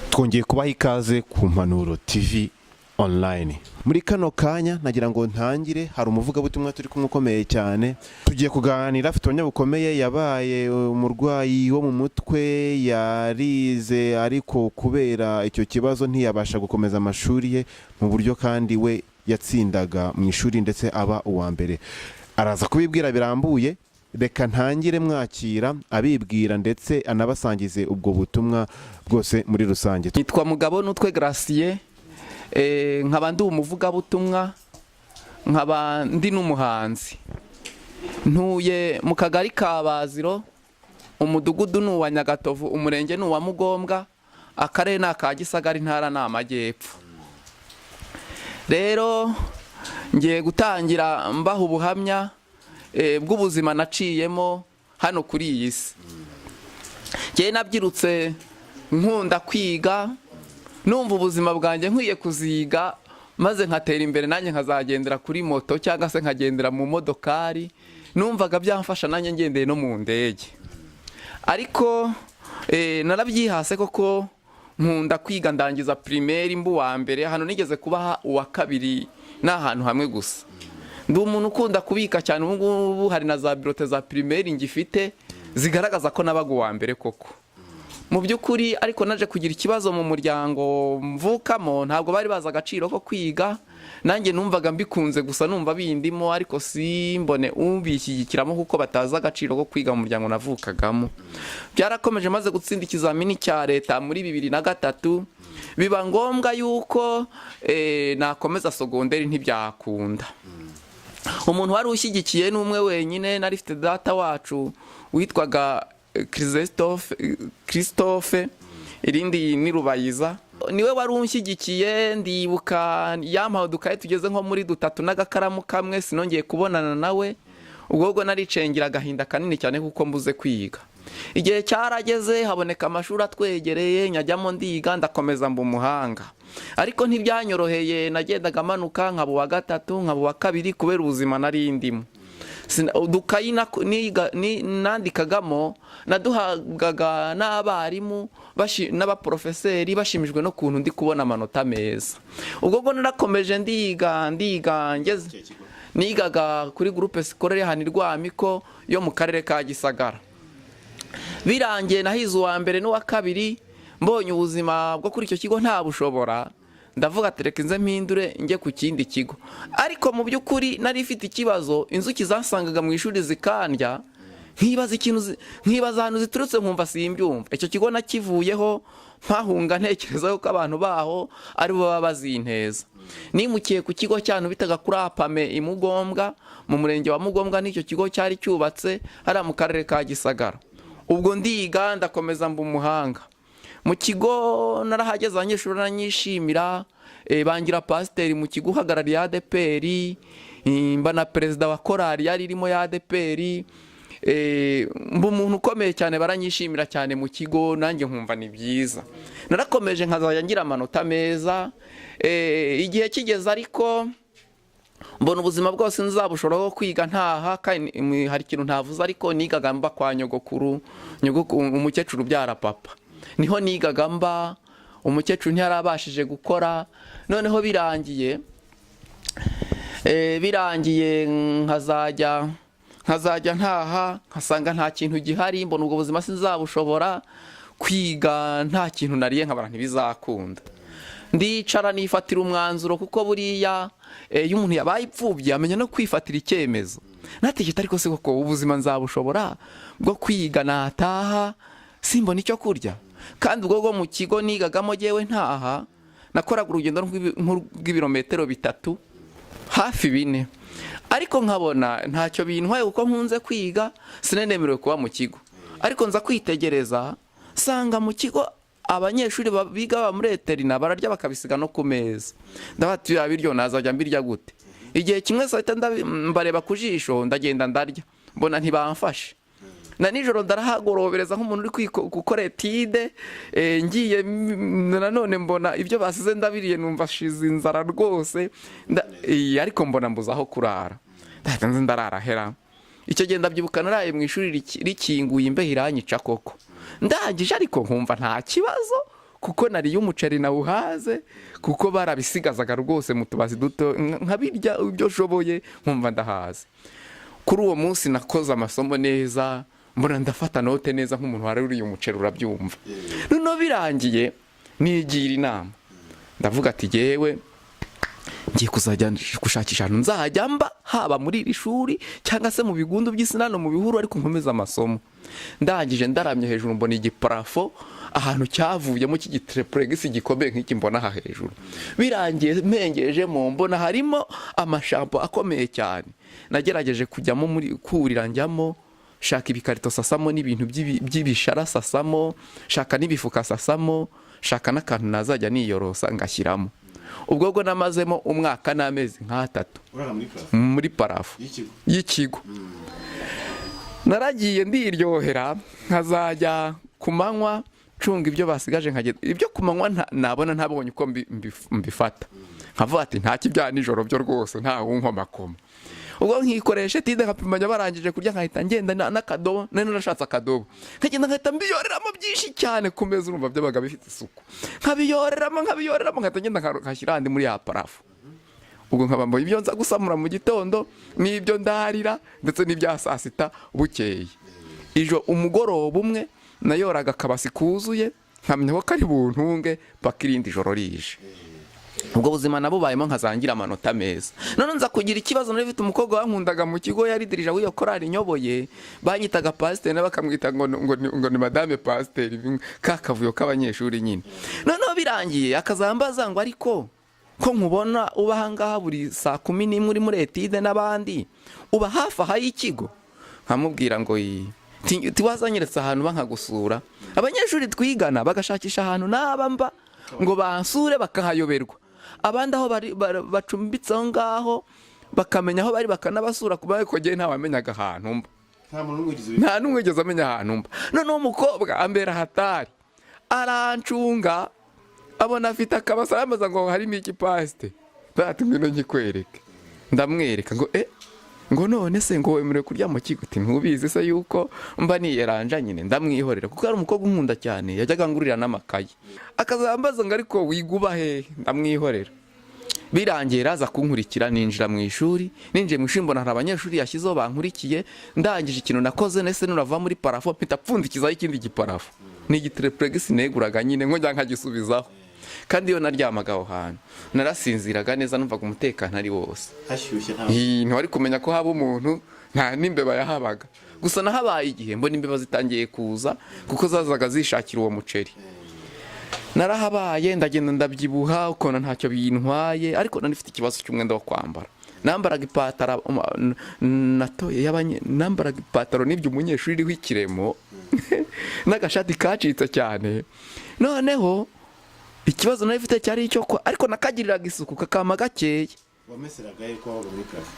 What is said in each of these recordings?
twongeye kubaha ikaze ku Mpanuro TV online. Muri kano kanya nagira ngo ntangire, hari umuvugabutumwa turi kumwe ukomeye cyane, tugiye kuganira, afite ubunya bukomeye, yabaye umurwayi wo mu mutwe, yarize ariko kubera icyo kibazo ntiyabasha gukomeza amashuri ye mu buryo, kandi we yatsindaga mu ishuri ndetse aba uwa mbere. Araza kubibwira birambuye, reka ntangire mwakira abibwira ndetse anabasangize ubwo butumwa bwose muri rusange. Nitwa Mugabo Nutwe Gracie, nkaba ndi umuvugabutumwa, nkaba ndi n'umuhanzi. Ntuye mu kagari ka Baziro, umudugudu ni uwa Nyagatovu, umurenge ni uwa Mugombwa, akarere ni aka Gisagara, intara ni Amajyepfo. Rero ngiye gutangira mbaha ubuhamya bw'ubuzima naciyemo hano kuri iyi si. Ngiye nabyirutse nkunda kwiga, numva ubuzima bwanjye nkwiye kuziga, maze nkatera imbere nanjye nkazagendera kuri moto cyangwa se nkagendera mu modokari. Numvaga byamfasha nanjye ngendeye no mu ndege, ariko narabyihase koko nkunda kwiga, ndangiza primaire mbu wa mbere. Hano nigeze kubaha uwa kabiri n'ahantu hamwe gusa. Ndi umuntu ukunda kubika cyane, ubu ngubu hari na za birote za primaire ngifite zigaragaza ko nabaga uwa mbere koko mu by'ukuri. Ariko naje kugira ikibazo mu muryango mvukamo, ntabwo bari bazi agaciro ko kwiga. Nanjye numvaga mbikunze gusa, numva bindimo, ariko simbone ubishyigikiramo kuko batazi agaciro ko kwiga mu muryango navukagamo. Byarakomeje, maze gutsinda ikizamini cya leta muri 2003, biba ngombwa yuko nakomeza sogonderi, ntibyakunda. Umuntu wari ushyigikiye n'umwe wenyine, narifite data wacu witwaga Christophe, irindi ni Rubayiza, niwe wari unshyigikiye. Ndibuka yampaye udukaye tugeze nko muri 3 n'agakaramu kamwe, sinongeye kubonana nawe. Ubwo naricengera agahinda kanini cyane kuko mbuze kwiga. Igihe cyarageze, haboneka amashuri atwegereye, nyajyamo ndiga, ndakomeza mba umuhanga. Ariko ntibyanyoroheye, nagendaga manuka, nkaba uwa gatatu, nkaba uwa kabiri, kubera ubuzima nari ndimo. Udukayi nandikagamo naduhagaga n'abarimu n'abaprofeseri, bashimijwe no kuntu ndi kubona amanota meza. Ubwo narakomeje ndiga ngeze, nigaga kuri groupe scolaire Hanirwamiko yo mu karere ka Gisagara. Birangiye nahize uwa mbere n'uwa kabiri, mbonye ubuzima bwo kuri icyo kigo nta bushobora, ndavuga tereka nze mpindure njye ku kindi kigo. Ariko mu by'ukuri nari ifite ikibazo, inzuki zasangaga mu ishuri zikandya, nkibaza ahantu ziturutse, nkumva simbyumva. Icyo kigo nakivuyeho mpahunga, ntekereza ko abantu baho ari bo baba bazinteza. Nimukiye ku kigo cyane bitaga kuri Apame i Mugombwa, mu murenge wa Mugombwa. N'icyo kigo cyari cyubatse hariya mu karere ka Gisagara. Ubwo ndiga ndakomeza mba umuhanga. Mu kigo narahageze, abanyeshuri baranyishimira, bangira pasiteri mu kigo uhagarariye ADPR, mba na perezida wa korali yari irimo ya ADPR. Mba umuntu ukomeye cyane, baranyishimira cyane mu kigo, nanjye nkumva ni byiza. Narakomeje nkazajya ngira amanota meza. Igihe kigeze ariko mbona ubuzima bwose nzabushobora kwiga ntaha. Kandi hari ikintu ntavuze, ariko nigaga mba kwa nyogokuru, umukecuru ubyara papa. Niho nigaga mba, umukecuru ntiyarabashije gukora. Noneho birangiye nkazajya ntaha, nkasanga nta kintu gihari. Mbona ubwo buzima sinzabushobora kwiga, nta kintu nariye, nkabara ntibizakunda. Ndicara nifatira umwanzuro, kuko buriya iyo umuntu yabaye ipfubyi amenya no kwifatira icyemezo. Natekereza ariko se koko ubuzima nzabushobora bwo kwiga nataha simbona icyo kurya. Kandi ubwo mu kigo nigagamo jewe ntaha, nakoraga urugendo rw'ibirometero 3 hafi 4, ariko nkabona ntacyo bintwaye kuko nkunze kwiga, sinemerewe kuba mu kigo. Ariko nza kwitegereza, sanga mu kigo abanyeshuri biga muri eterina bararya bakabisiga no ku meza. Ndabati biryo nazajya mbirya gute? Igihe kimwe sahita mbareba ku jisho, ndagenda ndarya, mbona ntibamfashe. Na nijoro ndarahagorobereza nk'umuntu uri gukora etide, ngiye nanone mbona ibyo basize ndabiriye, numva shize inzara rwose. Ariko mbona mbuza aho kurara, ndatanze ndararahera. Icyo gihe ndabyibuka naraye mu ishuri rikinguye, imbeho iranyica koko. Ndangije ariko nkumva nta kibazo, kuko nariye umuceri nawuhaze, kuko barabisigazaga rwose mu tubazi duto nkabirya ibyo nshoboye nkumva ndahaze. Kuri uwo munsi nakoze amasomo neza, mbona ndafata note neza nk'umuntu wari uriye umuceri, urabyumva. Noneho birangiye nigira inama, ndavuga ati yewe ngiye kuzajya gushakisha ahantu nzajya mba, haba muri iri shuri cyangwa se mu bigundu by'isinano mu bihuru, ariko nkomeza amasomo. Ndangije ndaramye hejuru mbona igiparafo ahantu cyavuyemo cy'igitrepuregisi gikomeye nk'iki mbona aha hejuru. Birangiye mpengejemo mbona harimo amashampo akomeye cyane. Nagerageje kujyamo muri kurira, njyamo shaka ibikarito sasamo n'ibintu by'ibishara sasamo, shaka n'ibifuka sasamo, shaka n'akantu nazajya niyorosa ngashyiramo. Ubwo bwo namazemo umwaka n'amezi nk'3 muri parafo y'ikigo. Naragiye ndiryohera, nkazajya ku manywa cunga ibyo basigaje, nkagenda ibyo ku manywa nabona ntabonye uko mbifata, nkavuga ati nta kibya nijoro byo rwose nta wunkomakoma. Ubwo nkikoresha tide nkapimanya, barangije kurya nkahita ngenda n'akadobo, none nashatse akadobo nkagenda nkahita mbiyoreramo byinshi cyane ku meza, urumva byabaga bifite isuku, nkabiyoreramo nkahita ngenda nkashyira handi muri ya parafo. Ubwo nkabambaye ibyo nza gusamura mu gitondo n'ibyo ndarira ndetse n'ibya saa sita bukeye. Ijo umugoroba umwe nayoraga akabasi kuzuye, nkamenya ko kari buntunge paka irindi joro rije. Ubwo buzima nabubayemo nkazangira amanota meza. None nza kugira ikibazo, nari mfite umukobwa wankundaga mu kigo, yari dirija w'iyo korali nyoboye, banyitaga pasiteri bakamwita ngo ni madame pasiteri, kakavuyo k'abanyeshuri nyine. Noneho birangiye akazambaza ngo ariko ko nkubona uba ahangaha buri saa 11 uri muri etide n'abandi, uba hafi aha y'ikigo? Nkamubwira ngo tiwazanyeretse ahantu bankagusura. Abanyeshuri twigana bagashakisha ahantu naba mba ngo bansure bakahayoberwa, abandi aho bacumbitse aho ngaho bakamenya aho bari bakanabasura, kuba ko ngiye ntawamenyaga ahantu mba, nta n'umwe wigeze amenya ahantu mba. Noneho umukobwa ambera hatari, arancunga, abona afite akabasa, yamaza ngo harimo iki pasite, ndatumwe no nkikwereke. Ndamwereka ngo none se ngo wemerewe kurya mu kigo? Ati ntubizi se yuko mba niyeranja nyine? Ndamwihorera kuko ari umukobwa unkunda cyane, yajyaga ngurira n'amakayi. Akazambaza ngo ariko wiguba he? Ndamwihorera. Birangiye raza kunkurikira, ninjira mu ishuri. Ninjiye mu ishuri mbona hari abanyeshuri yashyizeho bankurikiye. Ndangije ikintu nakoze, nese nurava muri parafo mpita pfundikizaho ikindi giparafo, ni igitrepuregisi neguraga nyine ngo njya nkagisubizaho. Kandi iyo naryamaga aho hantu narasinziraga neza, numvaga umutekano ari wose, hashyushye ntwari kumenya ko haba umuntu, nta n'imbeba yahabaga. Gusa nahabaye igihe mbona imbeba zitangiye kuza, kuko zazaga zishakira uwo muceri. Narahabaye ndagenda ndabyibuha, ukona ntacyo bintwaye, ariko nanifite ikibazo cy'umwenda wo kwambara. Nambaraga ipataro natoye nambaraga ipataro n'ibyo umunyeshuri w'ikiremo n'agashati kacitse cyane. Noneho ikibazo nari mfite cyari icyo ko, ariko nakagiriraga isuku kakama gakeye. Wameseraga yuko wabaga muri kafe?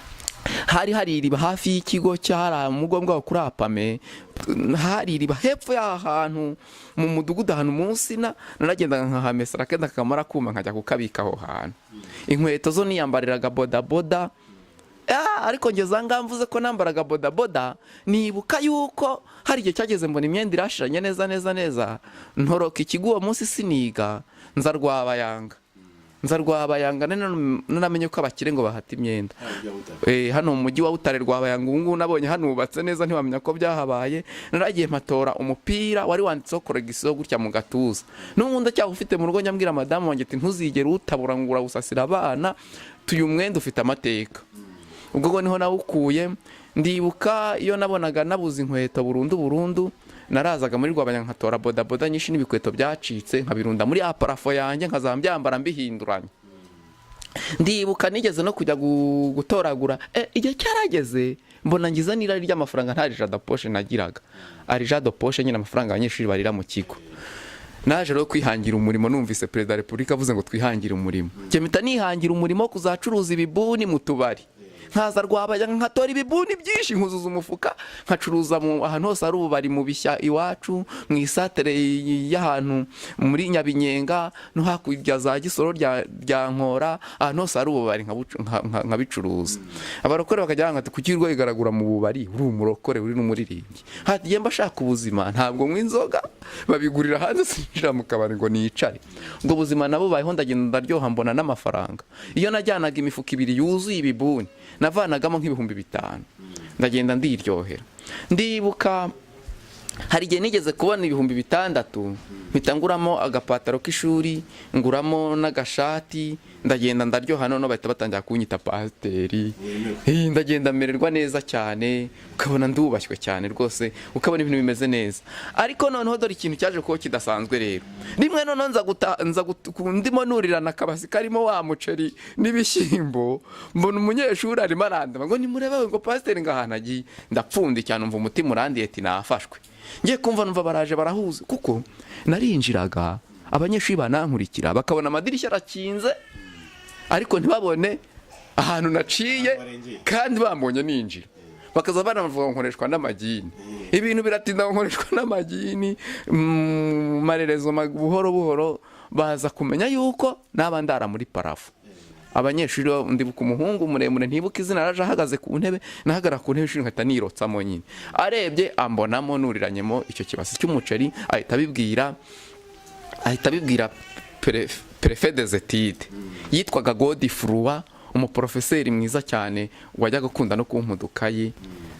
Hari iriba hafi y'ikigo cyara mu mugongo wa kuri Apame, hari iriba hepfo y'ahantu mu mudugudu ahantu munsi naragendaga nkahamesera kenda kamara kuma nkajya kukabika aho hantu. Inkweto zo niyambariraga bodaboda. Ariko ngeza ngamvuze ko nambaraga bodaboda, nibuka yuko hari igihe cyageze mbona imyenda irashiranye neza ntoroka ikigo uwo munsi siniga, nza Rwabayanga namenye ko abakire ngo bahata imyenda. Hano mu mujyi wa Butare Rwabayanga, ubu ngubu nabonye hanubatse neza, ntiwamenya ko byahabaye. Naragiye mpatora umupira wari wanditseho koregisiyo gutya mu gatuza. N'ubundi cyangwa ufite mu rugo, nyambwira madamu wanjye ati ntuzigere utabura ngo urawusasira abana, tuyu mwenda ufite amateka. Ubwo niho nawukuye. Ndibuka iyo nabonaga nabuze inkweto burundu, narazaga muri Rwabayanga nkatora bodaboda nyinshi n'ibikweto byacitse, nkabirunda muri ya parafo yanjye, nkazambyambara mbihinduranye. Ndibuka nigeze no kujya gutoragura, igihe cyarageze mbona ngiza n'irari ry'amafaranga, nta rija de poche nagiraga, ari rija de poche nyine amafaranga abanyeshuri barira mu kigo. Naje rero kwihangira umurimo, numvise Perezida wa Repubulika avuze ngo twihangire umurimo. Njye mpita nihangira umurimo kuzacuruza ibibuni mu tubari, nkaza Rwabaya nkatora ibibuni byinshi nkuzuza umufuka nkacuruza ahantu hose ari ububari mu Bishya iwacu mu isatere y'ahantu muri Nyabinyenga no hakurya za Gisoro rya Nkora ahantu hose ari ububari nkabicuruza. Abarokore bakajya banga kuki urwo igaragura mu bubari uri umurokore uri n'umuririmbyi. Hatiye mbashaka ubuzima ntabwo nkwa inzoga babigurira hanze sinjira mu kabari ngo nicare. Ubwo buzima nabo bayeho ndagenda ndaryoha mbona n'amafaranga. Iyo najyanaga imifuka 2 yuzuye ibibuni navanagamo nk'ibihumbi 5 ndagenda ndiryohera. Ndibuka hari igihe nigeze kubona ibihumbi 6 mpitanguramo agapataro k'ishuri nguramo n'agashati ndagenda ndaryoha none bahita batangira kunyita pasiteri. Ndagenda mererwa neza cyane ukabona ndubashywe cyane rwose ukabona ibintu bimeze neza. Ariko noneho dore ikintu cyaje kuba kidasanzwe rero rimwe none nza ndimo nurirana akabasi karimo wa muceri n'ibishyimbo mbona umunyeshuri arimo arandama ngo nimurebe ngo pasiteri ngahana agiye ndapfundi cyane umva umutima urandiye ati nafashwe. Ngiye kumva numva baraje barahuze kuko narinjiraga abanyeshuri banankurikira bakabona amadirishya arakinze ariko ntibabone ahantu naciye kandi bambonye ninjira bakaza banavuga ngo nkoreshwa n'amagini. Ibintu biratinda ngo nkoreshwa n'amagini marerezo buhoro buhoro baza kumenya yuko nabandara muri parafu. Abanyeshuri ndibuka umuhungu muremure ntibuka izina araje ahagaze ku ntebe nahagara ku ntebe ishuri nkata nirotsamo nyine arebye ambonamo nuriranyemo icyo kibasi cy'umuceri ahita bibwira Prefet des études yitwaga Godifroi umuprofeseri mwiza cyane wajyaga gukunda no kumpudukayi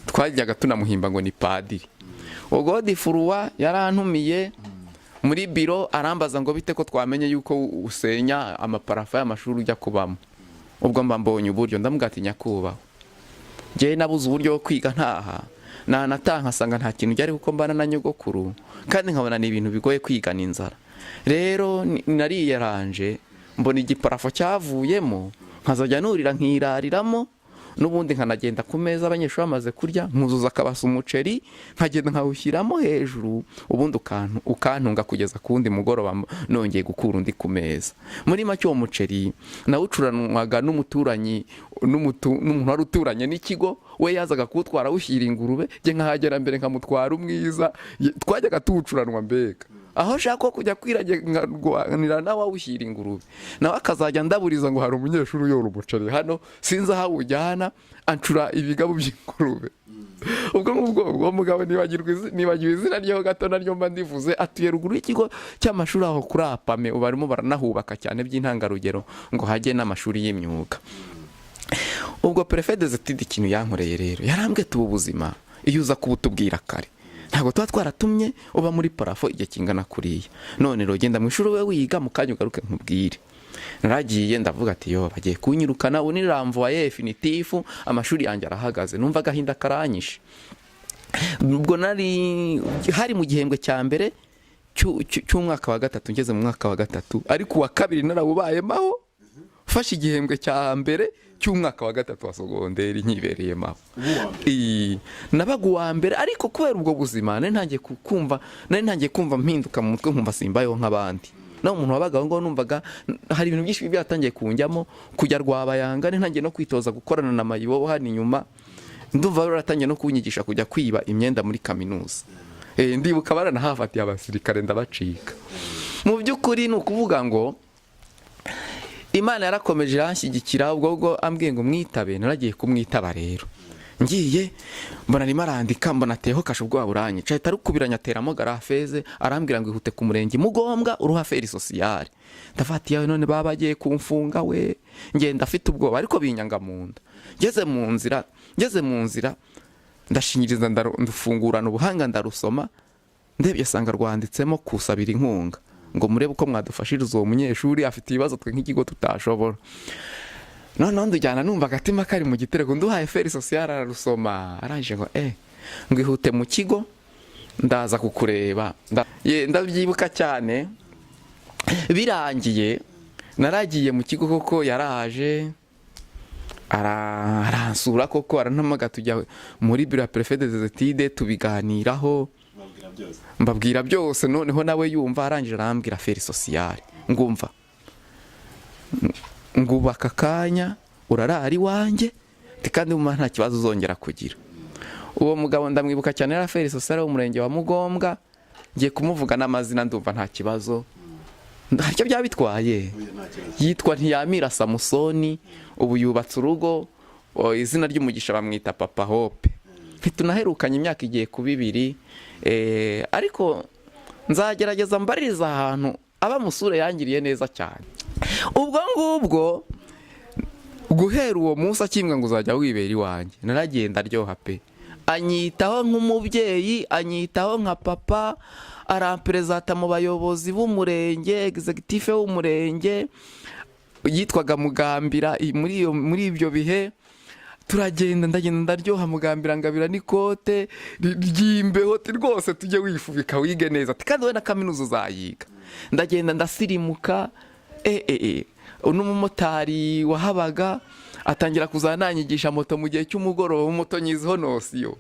twajyaga tunamuhimba ngo ni padiri. Godifroi yarantumiye muri biro arambaza ngo bite ko twamenye yuko usenya amaparafa y'amashuri ujya kubamo. Ubwo mba mbonye uburyo ndamugatinya kubaho ngiye nabuze uburyo bwo kwiga ntaha nataha nkasanga nta kintu cyari kuko mbana na nyogokuru kandi nkabona ni ibintu bigoye kwiga n'inzara. Rero nariyaranje mbona igiparafo cyavuyemo nkazajya nurira nkirariramo n'ubundi nkanagenda ku meza abanyeshuri bamaze kurya nkuzuza akabasa umuceri nkagenda nkawushyiramo hejuru ubundi ukantunga kugeza kundi mugoroba nongeye gukura undi ku meza. Muri make uwo muceri nawucuranwaga n'umuturanyi n'umuntu wari uturanye n'ikigo we yazaga kuwutwara awushyira ingurube nge nkahagera mbere nkamutwara umwiza twajyaga tuwucuranwa mbega aho shaka kujya kwiraganira nawe awushyira ingurube nawe akazajya ndaburiza ngo hari umunyeshuri uyora umuceri hano sinzi aho awujyana ancura ibigabo by'ingurube. Ubwo ngubwo uwo mugabo nibagiwe izina ryeho gato naryo mba ndivuze atuye ruguru y'ikigo cy'amashuri aho kuri Apame barimo baranahubaka cyane by'intangarugero ngo hajye n'amashuri y'imyuga. Ubwo Prefet des études ikintu yankoreye rero yarambwe tubu buzima iyo uza kubutubwira kare ntabwo tuba twaratumye uba muri parafo igihe kingana kuriya none rero genda mu ishuri we wiga mu kanya ugaruke nkubwire. Naragiye ndavuga ati yo bagiye kunyirukana ubu niramvuye definitive amashuri yanjye arahagaze numva agahinda karanyishe. Ubwo hari mu gihembwe cya mbere cy'umwaka wa 3 ngeze mu mwaka wa 3 ariko wa kabiri narawubayemaho fashe igihembwe cya mbere cy'umwaka wa 3 wa sogonderi nyibereye maho nabaga uwa mbere ariko kubera ubwo buzima nari ntangiye kumva mpinduka mu mutwe nkumva simbayeho nk'abandi. Naho umuntu wabaga ngo numvaga hari ibintu byinshi byatangiye kunjyamo kujya Rwabayanga ntangiye no kwitoza gukorana na Mayibobo hano inyuma ndumva baratangiye no kunyigisha kujya kwiba imyenda muri kaminuza. Ndibuka baranahafatiye abasirikare ndabacika. Mu by'ukuri ni ukuvuga ngo Imana yarakomeje iranshyigikira ubwo ambwiye ngo mwitabe naragiye kumwitaba rero ngiye mbona arimo arandika mbona ateho kashe ubwo waburanye cyahita arukubiranya ateramo garafeze arambwira ngo ihute ku murenge Mugombwa uruha feri sociale ndafatiye none baba bagiye kumfunga we ngenda afite ubwoba ariko binyanga mu nda ngeze mu nzira ndashinyiriza ndufungurana ubuhanga ndarusoma ndebye sanga rwanditsemo kusabira inkunga ngo murebe uko mwadufashiriza uwo munyeshuri afite ibibazo twe nk'ikigo tutashobora. Noneho ndujyana numva agatima kari mu gitereko nduhaye feri sociale ararusoma arangije ngo ngo ihute mu kigo ndaza kukureba ndabyibuka cyane. Birangiye naragiye mu kigo koko yaraje aransura koko aranamaga tujya muri biro ya Prefet des études tubiganiraho mbabwira byose noneho nawe yumva arangije arambwira feri sociale ngumva ngubaka kanya urarari wanjye kandi mu nta kibazo uzongera kugira. Uwo mugabo ndamwibuka cyane, yari aferi sosiyete w'umurenge wa Mugombwa, ngiye kumuvuga n'amazina ndumva nta kibazo, ntacyo byaba bitwaye. Yitwa Ntiyamira Samusoni, ubu yubatse urugo, izina ry'umugisha bamwita Papa Hope. Ntitunaherukanye imyaka igiye ku 2, ariko nzagerageza mbaririza ahantu abamusure yangiriye neza cyane. Ubwo ngubwo guhera uwo munsi akimbwa ngo uzajya wibera iwanjye, naragenda aryoha pe. Anyitaho nk'umubyeyi, anyitaho nka papa, aramperezanta mu bayobozi b'umurenge, executive w'umurenge yitwaga Mugambira. Muri ibyo bihe turagenda, ndagenda ndaryoha, Mugambira ngabira n'ikote ry'imbeho rwose, tujye wifubika wige neza, kandi we na kaminuza uzayiga. Ndagenda ndasirimuka. N'umumotari wahabaga atangira kuzananyigisha moto mu gihe cy'umugoroba, moto nyiziho nosiyo.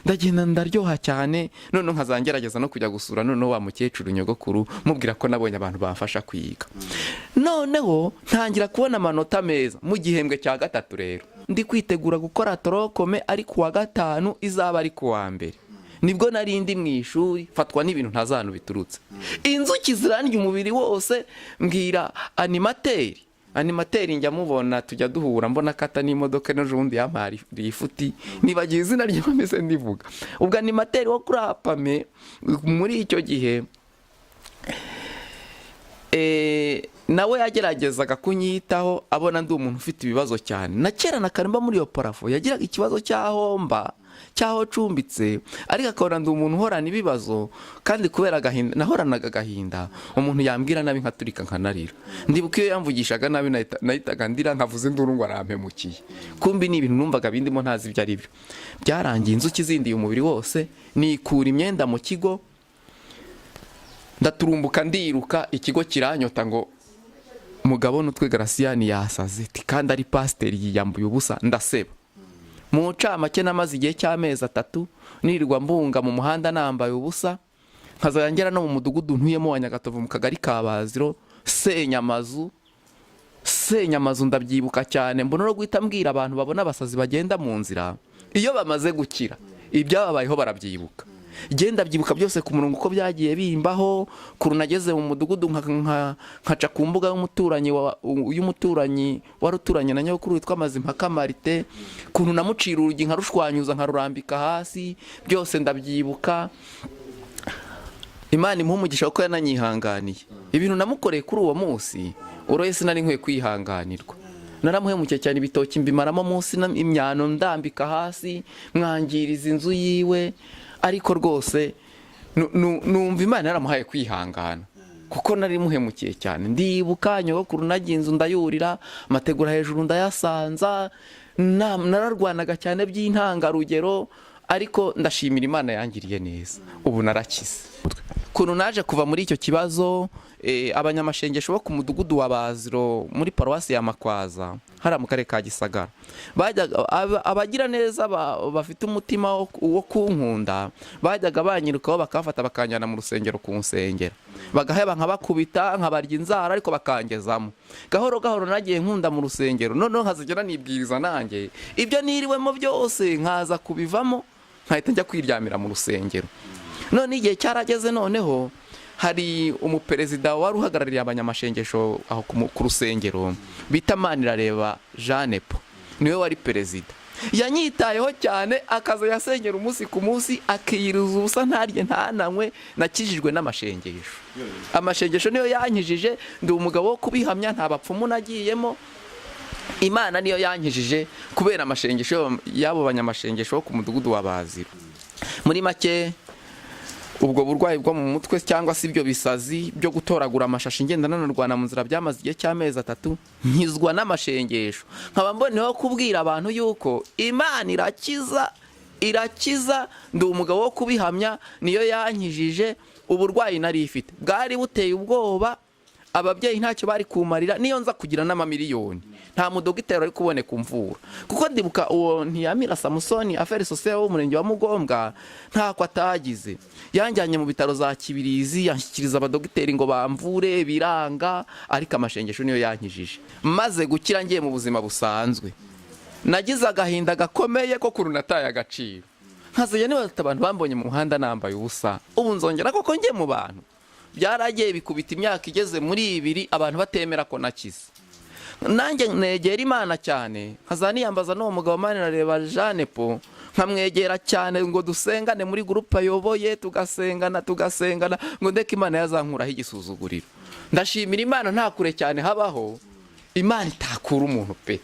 Ndagenda ndaryoha cyane, noneho nkazangerageza no kujya gusura noneho wa mukecuru nyogokuru, mubwira ko nabonye abantu bamfasha kwiga. Noneho ntangira kubona amanota meza mu gihembwe cya 3. Rero ndi kwitegura gukora torokome, ari kuwa 5 izaba ari kuwa 1. Nibwo narindi mu ishuri, fatwa n'ibintu ntazantu biturutse. Inzuki zirandya umubiri wose, mbwira animateri njya mubona, tujya duhura, mbona kata n'imodoka n'ujundi yampari ifuti, nibagiye izina ry'ameze ndivuga. Ubwo animateri wo kuri Apame muri icyo gihe nawe yageragezaga kunyitaho, abona ndi umuntu ufite ibibazo cyane. Na kera na Karimba muri iyo parafo yagiraga ikibazo cyaho cumbitse, ariko akabona ndi umuntu uhorana ibibazo, kandi kubera agahinda nahoranaga agahinda, umuntu yambwira nabi nkaturika nkanarira. Ndibuka iyo yamvugishaga nabi nahitaga ndira, nkavuze induru ngo arampemukiye. Kumbi ni ibintu numvaga bindimo ntazi ibyo ari byo. Byarangiye inzuki zindiye umubiri wose, nikura imyenda mu kigo, ndaturumbuka ndiruka, ikigo kiranyota ngo Mugabo n'utwe Garasiyani yasaze, kandi ari pasiteri yiyambuye ubusa. Ndaseba mu ncamake, namaze igihe cy'amezi 3 nirirwa mbunga mu muhanda nambaye ubusa, nkazayangera no mu mudugudu ntuyemo wa Nyagatovu mu kagari ka Baziro, Senyamazu. Ndabyibuka cyane, mbona no guhita mbwira abantu babona abasazi bagenda mu nzira, iyo bamaze gukira ibyababayeho barabyibuka. Genda byibuka byose ku murongo uko byagiye bimbaho. Kuru nageze mu mudugudu nkaca ku mbuga y'umuturanyi wari uturanye na nyokuru witwa Mazimpaka Marite, kuntu namucira urugi nkarushwanyuza nkarurambika hasi, byose ndabyibuka. Imana imuha umugisha ko yananyihanganiye. Ibintu namukoreye kuri uwo munsi uroye sinari nkwiye kwihanganirwa. Naramuhemukiye cyane, ibitoki mbimaramo munsi imyano ndambika hasi, mwangiriza inzu yiwe. Ariko rwose numva Imana yaramuhaye kwihangana, kuko nari muhemukiye cyane. Ndibuka nyogokuru nagiye inzu ndayurira, amategura hejuru ndayasanza, nararwanaga cyane by'intangarugero, ariko ndashimira Imana yangiriye neza. Ubu narakize. Kuntu naje kuva muri icyo kibazo, abanyamashengesho bo ku mudugudu wa Baziro muri paruwasi ya Makwaza hara mu karere ka Gisagara, abagira neza bafite umutima wo kunkunda, bajyaga banyirukaho bakafata bakanjyana mu rusengero kunsengera, bagaheba nkabakubita nkabarya inzara, ariko bakangezamo. Gahoro gahoro nagiye nkunda mu rusengero, noneho nkazigera nibwiriza nanjye ibyo niriwemo byose, nkaza kubivamo, nkahita njya kwiryamira mu rusengero. None igihe cyarageze, noneho hari umuperezida wari uhagarariye abanyamashengesho aho ku rusengero bita Manirareba Jeanne Paul, niwe wari perezida. Yanyitayeho cyane, akaza yasengera umunsi ku munsi, akiyiriza ubusa ntarye ntananywe. Nakijijwe n'amashengesho. Amashengesho niyo yankijije, ndi umugabo wo kubihamya, nta bapfumu nagiyemo. Imana niyo yankijije kubera amashengesho y'abo banyamashengesho bo ku mudugudu wa Baziro. Muri make, ubwo burwayi bwo mu mutwe cyangwa se ibyo bisazi byo gutoragura amashashi ngenda nanarwana mu nzira byamaze igihe cy'amezi 3, nkizwa n'amashengesho. Nkaba mboneho kubwira abantu yuko Imana irakiza, ndi umugabo wo kubihamya, niyo yankijije. Uburwayi nari ifite bwari buteye ubwoba, ababyeyi ntacyo bari kumarira, niyo nza kugira n'amamiliyoni, nta mudogiteri ari kuboneka umvura. Kuko ndibuka uwo Ntiyamira Samusoni aferi sosiyete w'umurenge wa Mugombwa ntako atagize, yanjyanye mu bitaro za Kibirizi, yanshyikiriza abadogiteri ngo bamvure, biranga, ariko amashengesho niyo yankijije. Maze gukira ngiye mu buzima busanzwe, nagize agahinda gakomeye ko kurunataye agaciro, nkazajya nibaza abantu bambonye mu muhanda nambaye ubusa, ubu nzongera koko njye mu bantu? Byaragiye bikubita imyaka igeze muri 2 abantu batemera ko nakize. Nanjye negera Imana cyane, nkazaniyambaza n'uwo mugabo Manirareba Jeanne Paul, nkamwegera cyane ngo dusengane muri groupe ayoboye, tugasengana ngo ndeke Imana yazankuraho igisuzuguriro. Ndashimira Imana nta kure cyane habaho, Imana itakura umuntu pe.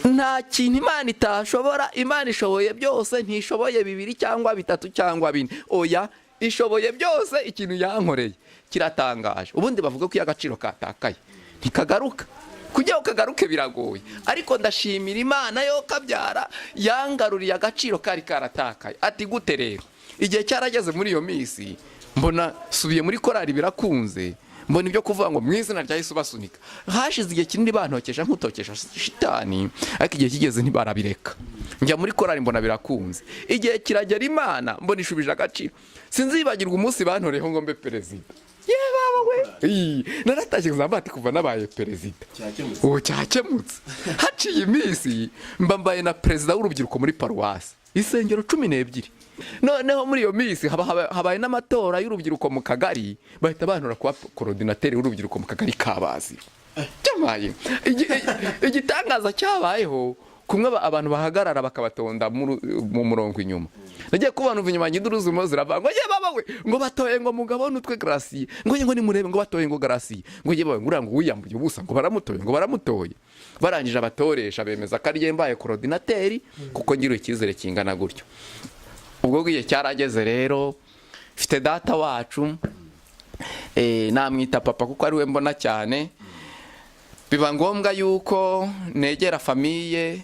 Nta kintu Imana itashobora, Imana ishoboye byose, ntishoboye 2 cyangwa 3 cyangwa 4. Oya, ishoboye byose. Ikintu yankoreye kiratangaje. Ubundi bavuga ko iyo agaciro katakaye ntikagaruka, kujya ukagaruke biragoye, ariko ndashimira Imana yo kabyara yangaruriye agaciro kari karatakaye. Ati gute rero? Igihe cyarageze muri iyo minsi, mbona subiye muri korari birakunze, mbona ibyo kuvuga ngo mu izina rya Yesu basunika. Hashize igihe kinini bantokesha nkutokesha shitani, ariko igihe kigeze ntibarabireka, njya muri korari mbona birakunze. Igihe kiragera Imana mbona ishubije agaciro. Sinzibagirwa umunsi bantoreho ngo mbe perezida. Baba we, naratashye kuzambati kuva nabaye perezida. Cyakemutse. Haciye iminsi mbambaye na perezida w'urubyiruko muri paruwasi, isengero 12. Noneho muri iyo minsi habaye n'amatora y'urubyiruko mu kagari, bahita bantora kwa coordinateur w'urubyiruko mu kagari Kabazi. Cyamaye igitangaza cyabayeho, kumwe abantu bahagarara bakabatonda mu murongo inyuma. Nagiye kubana inyuma nyiduruzimo ziravanga, ye baba we, ngo batoye ngo mugabo nutwe Gracie, ngo ni murebe ngo batoye ngo Gracie, ngo ye baba ngura ngo wiyambuye ubusa ngo baramutoye. Barangije abatoresha bemeza ko ari mbaye coordinateur, kuko ngiro ikizere kingana gutyo. Ubwo giye cyarageze rero, mfite data wacu namwita papa kuko ari we mbona cyane. Biba ngombwa yuko negera famiye,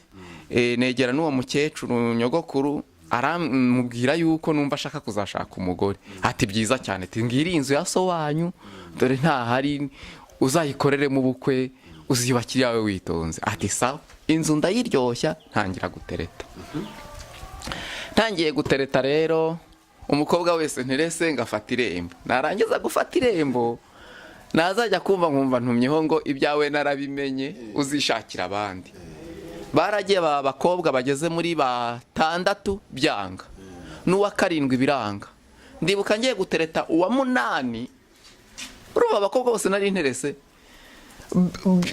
negera n'uwo mukecuru nyogokuru, aramubwira yuko numva ashaka kuzashaka umugore. Ati byiza cyane, ngiri inzu ya so wanyu, dore nta hari, uzayikorere mu bukwe, uziyubakira yawe witonze. Ati sawa. Inzu ndayiryoshya, ntangira gutereta. Ntangiye gutereta rero, umukobwa wese ntirese ngafata irembo. Narangiza gufata irembo, nazajya kumva nkumva ntumyeho ngo ibyawe narabimenye, uzishakira abandi. Baragiye abakobwa bageze muri 6 byanga, n'uwa 7 biranga. Ndibuka ngiye gutereta uwa 8, urumva abakobwa bose nari interese,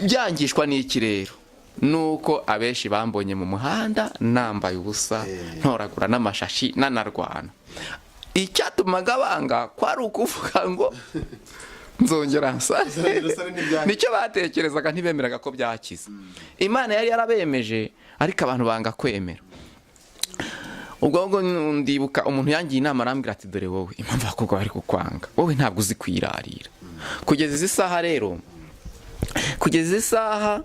byangishwa n'iki rero? Nuko abeshi bambonye mu muhanda nambaye ubusa, ntoragura n'amashashi nanarwana. Icyatumaga banga kwari ukuvuga ngo nzongera nsare. Nicyo batekerezaga, ntibemeraga ko byakize. Imana yari yarabemeje, ariko abantu banga kwemera. Ubwo ndibuka umuntu yangiye inama arambwira ati dore wowe impamvu abakobwa bari kukwanga, wowe ntabwo uzi kwirarira. Kugeza izi saha rero, kugeza izi saha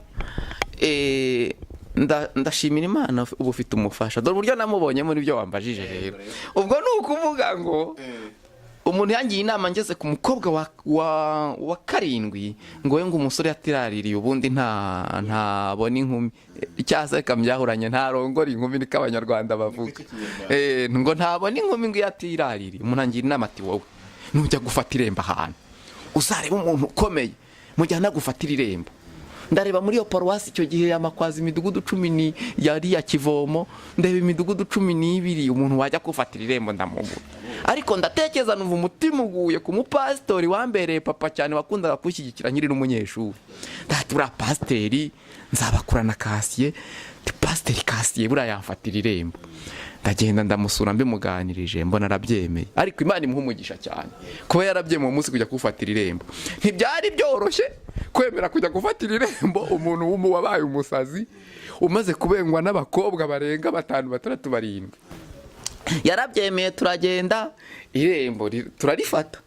ndashimira Imana ubu ufite umufasha. Dore uburyo namubonye muri byo wambajije rero. Ubwo ni ukuvuga ngo umuntu yangiye inama ngeze ku mukobwa wa 7 ngo we ngo umusore yatiraririye ubundi ntabona inkumi. Icyase kambyahuranye ntarongora inkumi, niko abanyarwanda bavuga. Ngo ntabona inkumi ngo yatiraririye. Umuntu yangiye inama ati wowe nujya gufata irembo ahantu, uzareba umuntu ukomeye mujyana gufatira irembo. Ndareba muri iyo paruwasi icyo gihe yamakwaza imidugudu 10 yari ya Kivomo, ndeba imidugudu 12 umuntu wajya kufatira irembo ndamubura. Ariko ndatekereza numva umutima uguye ku mupastori wambereye papa cyane, wakundaga kushyigikira nkiri n'umunyeshuri. Ndatura pasiteri nzabakurana Kasiye, pasiteri Kasiye bura yamfatira irembo. Ndagenda ndamusura mbimuganirije, mbona arabyemeye. Ariko Imana imuha umugisha cyane, kuba yarabyemeye umunsi kujya kufatira irembo. Ntibyari byoroshye kwemera kujya gufatira irembo umuntu wabaye umusazi, umaze kubengwa n'abakobwa barenga 5, 6, 7. Yarabyemeye, turagenda irembo turarifata.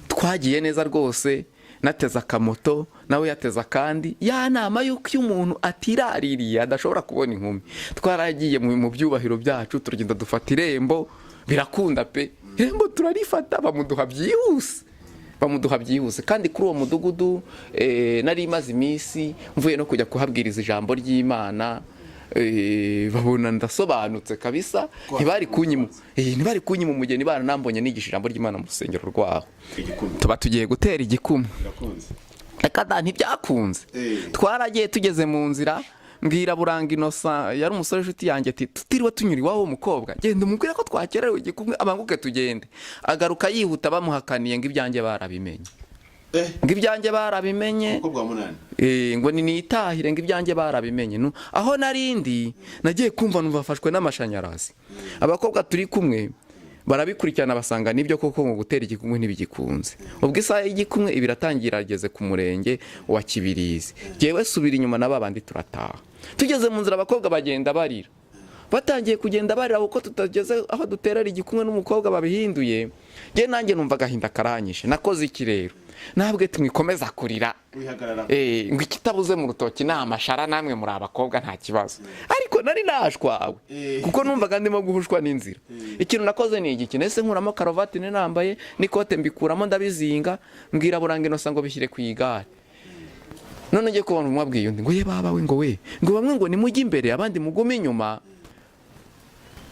Twagiye neza rwose, nateza akamoto nawe yateza kandi. Ya nama yuko iyo umuntu atiraririye adashobora kubona inkumi. Twaragiye mu byubahiro byacu, turagenda dufata irembo, birakunda pe. Irembo turarifata, bamuduha byihuse. Kandi kuri uwo mudugudu nari maze iminsi mvuye no kujya kuhabwiriza ijambo ry'Imana. Babona ndasobanutse kabisa, ntibari kunyima umugeni, baranambonye nigisha ijambo ry'Imana mu rusengero rwaho. Tuba tugiye gutera igikumwe. Eka ntibyakunze. Twaragiye tugeze mu nzira, mbwira Buranga Innocent yari umusore w'inshuti yanjye ati tutiriwe tunyura iwabo w'umukobwa genda umubwire ko twakererewe igikumwe abanguke tugende. Agaruka yihuta bamuhakaniye ngo ibyanjye barabimenye. Ngo ibyanjye barabimenye ngo nitahire ngo ibyanjye barabimenye. Aho narindi nagiye kumva numva afashwe n'amashanyarazi. Abakobwa turi kumwe barabikurikirana basanga nibyo koko ngo gutera igikumwe ntibigikunze. Ubwo isaha y'igikumwe ibiratangira ageze ku murenge wa Kibirizi. Jewe subira inyuma n'ababandi turataha. Tugeze mu nzira abakobwa bagenda barira. Batangiye kugenda barira uko tutageze aho duterera igikumwe n'umukobwa babihinduye. Je nanjye numva gahinda karanyishe. Nakoze iki rero? Ntabwe tumwikomeza kurira. Ngo ikitabuze mu rutoki na amashara namwe muri abakobwa nta kibazo. Ariko nari nashwawe. Kuko numvaga ndimo guhushwa n'inzira. Ikintu nakoze ni iki nese nkuramo karovati nambaye n'ikote mbikuramo ndabizinga mbwira Buranga Innocent ngo bishyire ku igare. None ngiye kubona umwabwiye undi ngo ye baba we ngo bamwe ngo nimujye imbere abandi mugume inyuma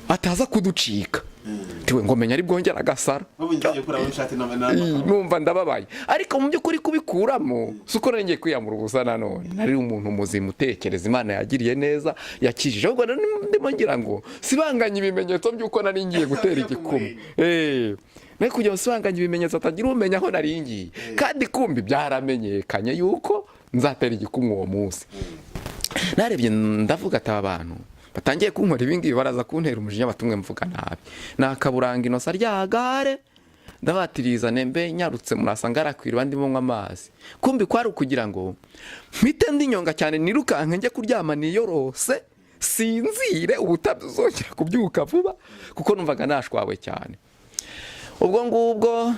ataza kuducika. Tiwe ngo menya ari bwongera agasara. Numva ndababaye. Ariko mu by'ukuri kubikuramo suko ngiye kwiyamura ubusa nanone. Nari umuntu muzima utekereza Imana yagiriye neza yakijije. Ubwo ndimo ngira ngo sibanganye ibimenyetso by'uko nari ngiye gutera igikumwe. Naye kujya usibanganye ibimenyetso atagira umenya aho nari ngiye. Kandi kumbi byaramenyekanye yuko nzatera igikumwe uwo munsi. Narebye ndavuga ati abantu batangiye kunkora ibingibi baraza kuntera umujinya batumwe mvuga nabi. Nakaburanga Innocent ryagare ndabatiriza nembe nyarutse murasanga arakwira ndimo nywa amazi. Kumbi kwari ukugira ngo mpite ndinyonga cyane nirukanke njye kuryama niyorose sinzire ubutabuzongera kubyuka vuba kuko numvaga nashwawe cyane. Ubwo ngubwo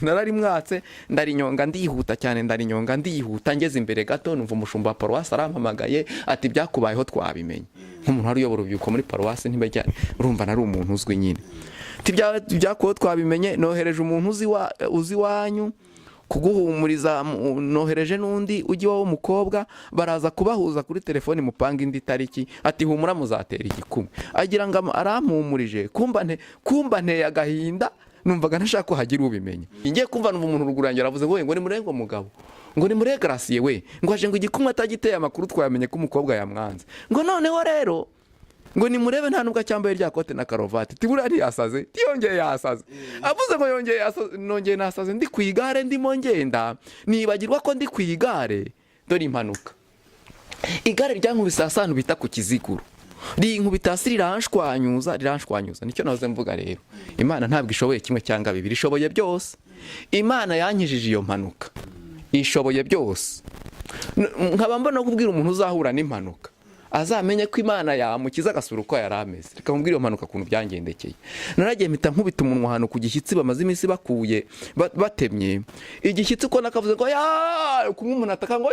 narari mwatse ndarinyonga ndihuta cyane ndarinyonga ndihuta ngeze imbere gato numva umushumba wa paruwasi arampamagaye ati byakubayeho twabimenye. Nk'umuntu wari uyobora ubyuko muri paruwasi ntibajya urumva nari umuntu uzwi nyine. Byakubayeho twabimenye nohereje umuntu uzi wanyu kuguhumuriza nohereje n'undi ujye iwawe w'umukobwa baraza kubahuza kuri telefoni mupanga indi tariki ati humura muzatera igikumwe. Agira ngo arampumurije kumba nteye agahinda numvaga ntashaka ko hagira ubimenya. Ngiye kumva numva umuntu rugurangira aravuze ngo ni murengo mugabo ngo ni muregrasiye we ngo aje ngo igikumwe atagiteye amakuru twamenye ko umukobwa yamwanze ngo noneho rero ngo nimurebe nta nubwo cyambaye rya kote na karovati tibura yasaze tiyongeye yasaze avuze ngo nongeye nasaze ndi ku igare ndimo ngenda nibagirwa ko ndi ku igare dore impanuka. Igare ryankubise ahantu bita ku Kiziguro rinkubita hasi riranshwanyuza nicyo nahoze mvuga rero. Imana ntabwo ishoboye kimwe cyangwa bibiri ishoboye byose. Imana yankijije iyo mpanuka ishoboye byose. Nkaba mbona kubwira umuntu uzahura n'impanuka azamenye ko Imana yamukiza agasura uko yari ameze. Reka mubwire iyo mpanuka kuntu byangendekeye. Naragiye mpita nkubita umunwa hano ku gishyitsi bamaze iminsi bakuye batemye igishyitsi ko nakavuze ngo kumwe umuntu ataka ngo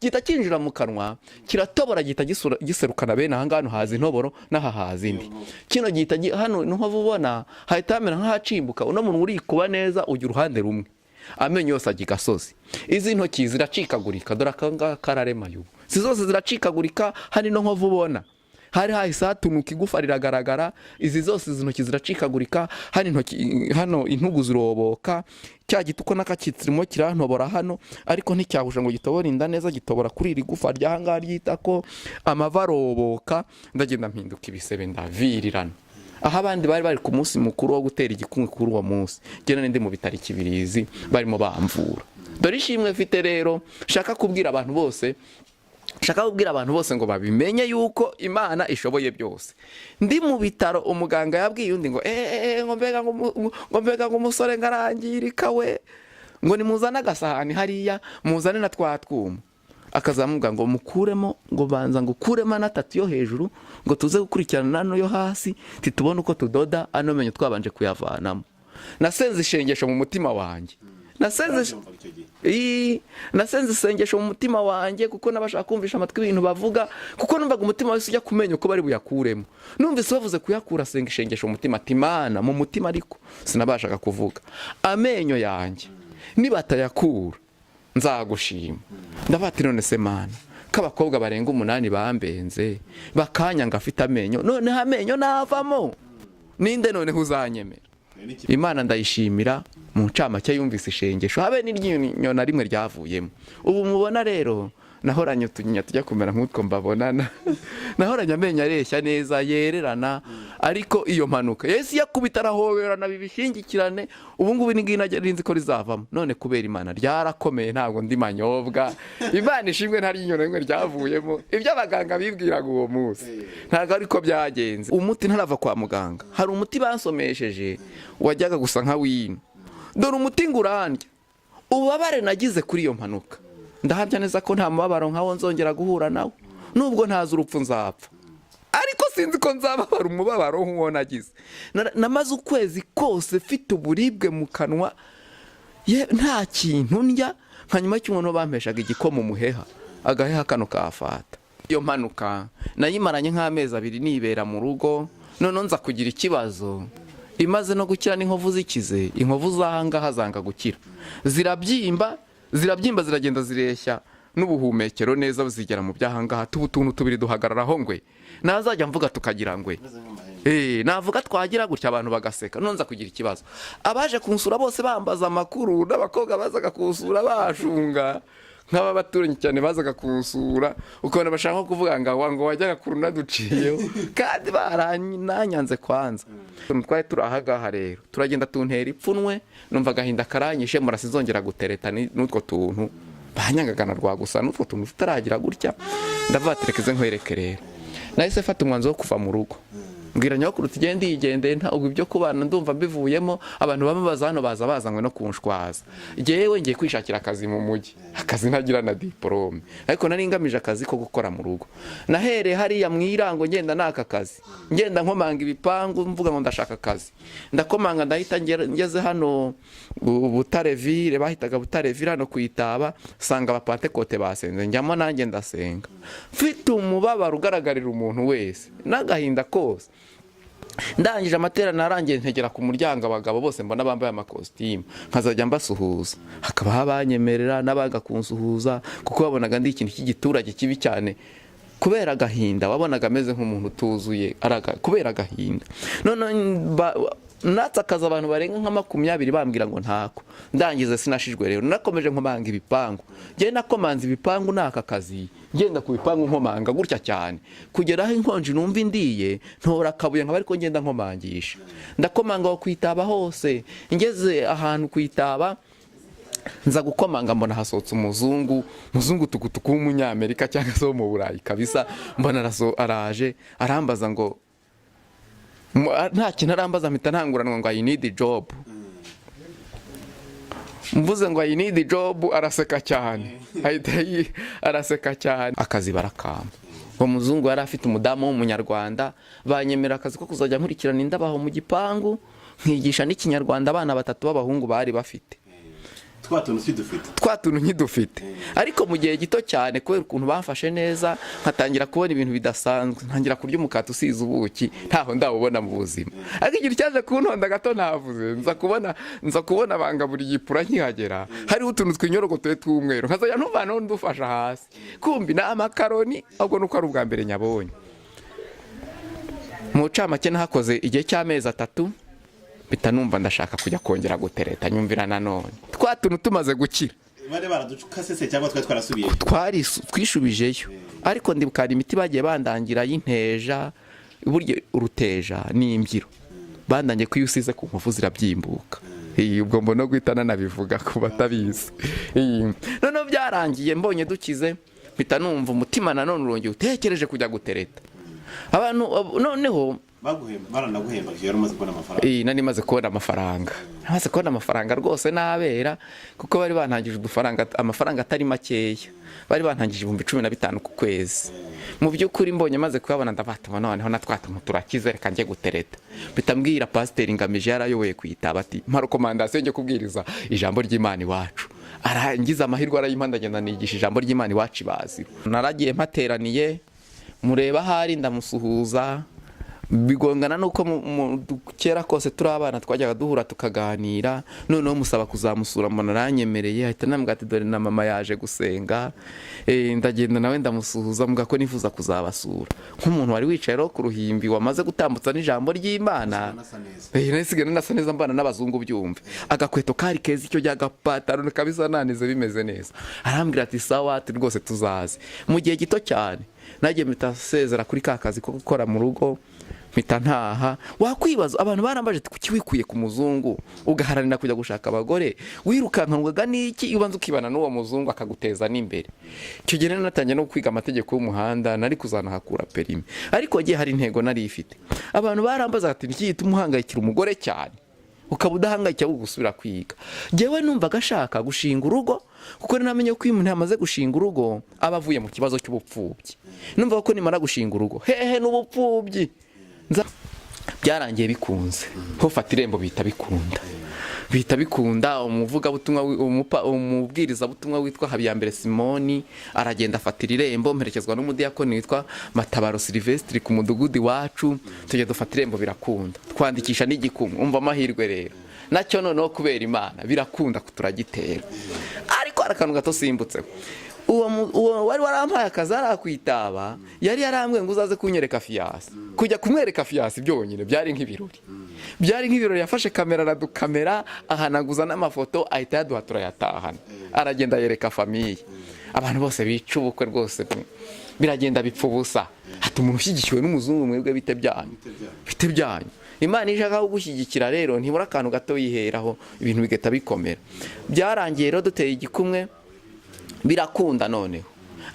gita kinjira mu kanwa kiratobora gita giserukana bene aha ngano haza intoboro n'aha haza indi. Kino gita hano niho ubona hahita hamera nk'ahacimbuka uno muntu uri kuba neza ujya uruhande rumwe amenyo yose ajya gasozi. Izi ntoki ziracikagurika dore akanga kararema yubu zose ziracikagurika hari no nkovu ubona hari hahise hatunuka igufa riragaragara. Izi zose izi ntoki ziracikagurika hano intugu ziroboka cya giti uko nakakitsirimo kirantobora hano ariko nticyahuje ngo gitobora inda neza gitobora kuri iri gufa ryahanga ryita ko amava aroboka. Ndagenda mpinduka ibisebe ndavirirana. Aha abandi bari ku munsi mukuru wo gutera igikumwe kuri uwo munsi gena ndi mu bitari Kibirizi barimo bamvura. Dore ishimwe mfite rero shaka kubwira abantu bose ngo babimenye yuko Imana ishoboye byose. Ndi mu bitaro umuganga yabwiye undi ngo ngo mbega ngo umusore ngarangirika we ngo nimuzane agasahani hariya muzane na twatwuma akazamuga ngo mukuremo ngo banza ngo kurema na tatu yo hejuru ngo tuze gukurikirana nano yo hasi titubone uko tudoda ano menyo twabanje kuyavanamo. Nasenze ishengesho mu mutima wanjye nasenze isengesho mu mutima wanjye kuko nabashaka kumvisha amatwi ibintu bavuga kuko numvaga umutima wese ujya kumenya uko bari buyakuremo. Numvise bavuze kuyakura senga ishengesho mu mutima ati Mana mu mutima ariko sinabashaka kuvuga amenyo yanjye nibatayakura nzagushima. Ndabati none se Mana k'abakobwa barenga 8 bambenze bakanyanga afite amenyo none amenyo navamo ninde none uzanyemera. Imana ndayishimira mu ncamake yumvise ishengesho habe n'iryinyo na rimwe ryavuyemo. Ubu mubona rero nahoranye utunyinya tujya kumera nk'utwo mbabonana nahoranye amenyo areshya neza yererana, ariko iyo mpanuka Yesu yakubita arahoberana bibishingikirane, ubu ngubu ni ngina rinzi ko rizavamo, none kubera Imana ryarakomeye ntabwo ndi manyobwa, Imana ishimwe ntari inyoni rimwe ryavuyemo, ibyo abaganga bibwiraga uwo munsi ntabwo ariko byagenze. Umuti ntarava kwa muganga, hari umuti bansomesheje wajyaga gusa nka wino, dore umuti ngurandya, ububabare nagize kuri iyo mpanuka ndahamya neza ko nta mubabaro nkawo nzongera guhura nawo, nubwo ntazi urupfu nzapfa, ariko sinzi ko nzababara umubabaro nk'uwo nagize. Namaze ukwezi kose mfite uburibwe mu kanwa, nta kintu ndya, nka nyuma y'umuntu bampeshaga igikoma umuheha, agaheha kano kafata. Iyo mpanuka nayimaranye nk'amezi 2 nibera mu rugo, none nza kugira ikibazo, imaze no gukira n'inkovu zikize, inkovu zahangaha zanga gukira, zirabyimba ziragenda zireshya n'ubuhumekero neza, zigera mu byahangaha, tubutuntu tubiri duhagararaho ngwe, nazajya mvuga tukagira ngwe, navuga twagira gutya abantu bagaseka, nonza kugira ikibazo. Abaje kunsura bose bambaza amakuru, n'abakobwa bazaga kunsura bashunga, nk'aba baturanyi cyane bazaga kunsura, ukabona bashaka kuvuga ngo wajyaga kuruna duciyeho, kandi baranyanze kwanza. Twari turahagaha rero, turagenda tuntera ipfunwe, numva agahinda karanyishe, murasizongera gutereta n'utwo tuntu banyangagana rwa gusa, n'utwo tuntu tutaragira gutya, ndavuga terekeze nkwereke rero. Nahise fata umwanzuro wo kuva mu rugo, mbwira nyokuru tugende yigendeye, ntabwo ibyo kubana ndumva mbivuyemo, abantu bamwe baza hano bazanywe no kunshwaza, jewe ngiye kwishakira akazi mu mujyi, akazi ntagira na diplome, ariko nari ngamije akazi ko gukora mu rugo. Nahereye hariya mwirango ngenda naka kazi, ngenda nkomanga ibipangu mvuga ngo ndashaka akazi, ndakomanga ndahita ngeze hano Butareville, bahitaga Butareville hano kwitaba, sanga abapantekote basenze, njyamo nanjye ndasenga, mfite umubabaro ugaragarira umuntu wese n'agahinda kose. Ndangije amaterano arangiye, ntegera ku muryango, abagabo bose mbona bambaye amakositimu, nkazajya mbasuhuza, hakaba habanyemerera n'abaga kunsuhuza, kuko babonaga ndi ikintu cy'igiturage kibi cyane, kubera agahinda, wabonaga ameze nk'umuntu utuzuye, kubera agahinda. None natakaza abantu barenga nka 20 bambwira ngo ntako, ndangize sinashijwe rero, nakomeje nkomanga ibipangu, ngiye nakomanze ibipangu naka kazi, ngenda ku bipangu nkomanga gutya cyane, kugera aho inkonje numva indiye, ntora kabuye nkaba ariko ngenda nkomangisha, ndakomanga kwitaba hose, ngeze ahantu kwitaba, nza gukomanga mbona hasohotse umuzungu tukutuku w'umunyamerika cyangwa se wo mu Burayi kabisa, mbona araje arambaza ngo, nta kintu arambaza, mpita ntanguranwa ngo I need job. Mvuze ngo I need job, araseka cyane, araseka cyane. Akazi barakamba, uwo muzungu yari afite umudamu w'umunyarwanda, banyemera akazi ko kuzajya nkurikirana indabaho mu gipangu, nkigisha n'ikinyarwanda abana 3 b'abahungu bari bafite. Twatuntu nkidufite, ariko mu gihe gito cyane, kubera ukuntu bamfashe neza, nkatangira kubona ibintu bidasanzwe, ntangira kurya umukati usize ubuki, ntaho ndawubona mu buzima. Ariko igihe cyaje kuntonda gato navuze, nza kubona bangabura igipura nkihagera, hariho utuntu twinyorogotoye tw'umweru, nkazajya ntumva ndufasha hasi, kumbi na amakaroni, ahubwo nuko ari ubwa mbere nyabonye. Mu camake nahakoze igihe cy'amezi 3, bita numva ndashaka kujya kongera gutereta, nyumvira nanone twatuntu tumaze gukira, bari baradukasese cyangwa twarasubiye, twishubijeyo. Ariko ndibukana imiti bagiye bandangira y'inteja, buryo uruteja n'imbyiro, bandangiye ko iyo usize ku nkovu zirabyimbuka, ubwo mbona guhitana nabivuga ku batabizi. Noneho byarangiye mbonye dukize, bita numva umutima nanone urongeye utekereje kujya gutereta. Abantu noneho baranaguhemba iyo umaze kubona amafaranga. Nani maze kubona amafaranga, namaze kubona amafaranga rwose nabera, kuko bari bantangije amafaranga atari makeya, bari bantangije 15,000 ku kwezi. Mu by'ukuri mbonye maze kuyabona ndabatuma, noneho natwatuntu turakize, reka njye gutereta. Bitambwira pasiteri Ngamije yarayoboye kwitaba ati, mpa rekomandasiyo njye kubwiriza ijambo ry'Imana iwacu. Arangiza amahirwe arayimpa, ndagenda nigisha ijambo ry'Imana iwacu Baziro. Naragiye mpateraniye, mureba hari ndamusuhuza, bigongana nuko kera kose turi abana twajyaga duhura tukaganira, noneho musaba kuzamusura mbona aranyemereye, ahita anambwira ati dore na mama yaje gusenga, ndagenda nawe ndamusuhuza mbwa ko nifuza kuzabasura. Nk'umuntu wari wicaye rero ku ruhimbi wamaze gutambutsa n'ijambo ry'Imana, nasigaye nasa neza mbana n'abazungu byumve, agakweto kari keza, icyo ry'agapataro kabisa nanize bimeze neza, arambwira ati sawa ati rwose tuzaze. Mu gihe gito cyane nagiye mpita sezera kuri ka kazi ko gukora mu rugo, mpita ntaha. Wakwibaza abantu barambaje kuki wikuye ku muzungu ugaharanira kujya gushaka abagore, wirukankaga n'iki ubanza ukibana n'uwo muzungu akaguteza n'imbere. Icyo gihe natangiye no kwiga amategeko y'umuhanda, nari kuzanahakura perime, ariko gihe hari intego nari ifite. Abantu barambaza ati niki tumuhangayikira umugore cyane ukaba udahangayikira gusubira kwiga. Jewe numvaga ashaka gushinga urugo, kuko namenye ko iyo umuntu yamaze gushinga urugo aba avuye mu kibazo cy'ubupfubyi. Numva ko nimara gushinga urugo hehe n'ubupfubyi byarangiye bikunze, ho fata irembo bita bikunda. Umubwiriza butumwa witwa Habiyambere Simoni aragenda afatira irembo, mperekezwa n'umudiyakoni witwa Matabaro Silvestre ku mudugudu wacu, tujye dufata irembo birakunda, twandikisha n'igikumwe. Umva amahirwe rero nacyo noneho kubera Imana birakunda kuturagitera. Ariko arakantu gato simbutseho, uwo wari warampaye akazi arakwitaba, yari yarambwiye ngo uzaze kunyereka fiyasi. Kujya kumwereka fiyasi byonyine byari nk'ibirori. Yafashe kamera aradukamera, ahanaguza n'amafoto, ahita yaduha turayatahana. Aragenda yereka famiye, abantu bose bica ubukwe rwose biragenda bipfa ubusa. Ati umuntu ushyigikiwe n'umuzungu mwebwe bite byanyu. Imana ishaka kugushyigikira rero ntibura akantu gato yiheraho, ibintu bigahita bikomera. Byarangiye rero duteye igikumwe birakunda noneho.